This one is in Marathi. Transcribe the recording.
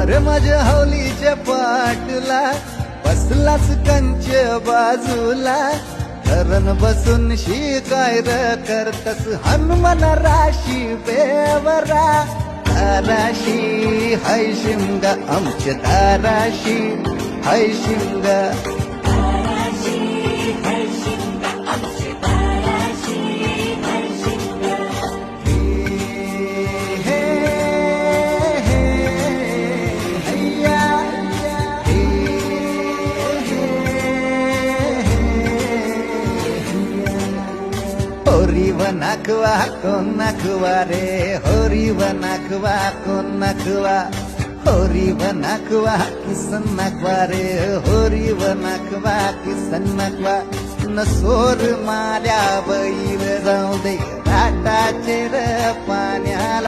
अरे माझ्या हौलीच्या पाटला बसलाच कंच बाजूला धरण बसून शिकाय र करतस हनुमान राशी बेवरा दाराशी हाय शिमगा आमच्या दाराशी हाय शिमगा होरी वनाकवा कोण नाकवा रे होरी वनाकवा कोण नाकवा होरी वनाकवा किसन नाकवा रे होरी वनाकवा किसन नाकवा नसोर माल्या बैर जाऊ दे घाटाचे र पाण्याला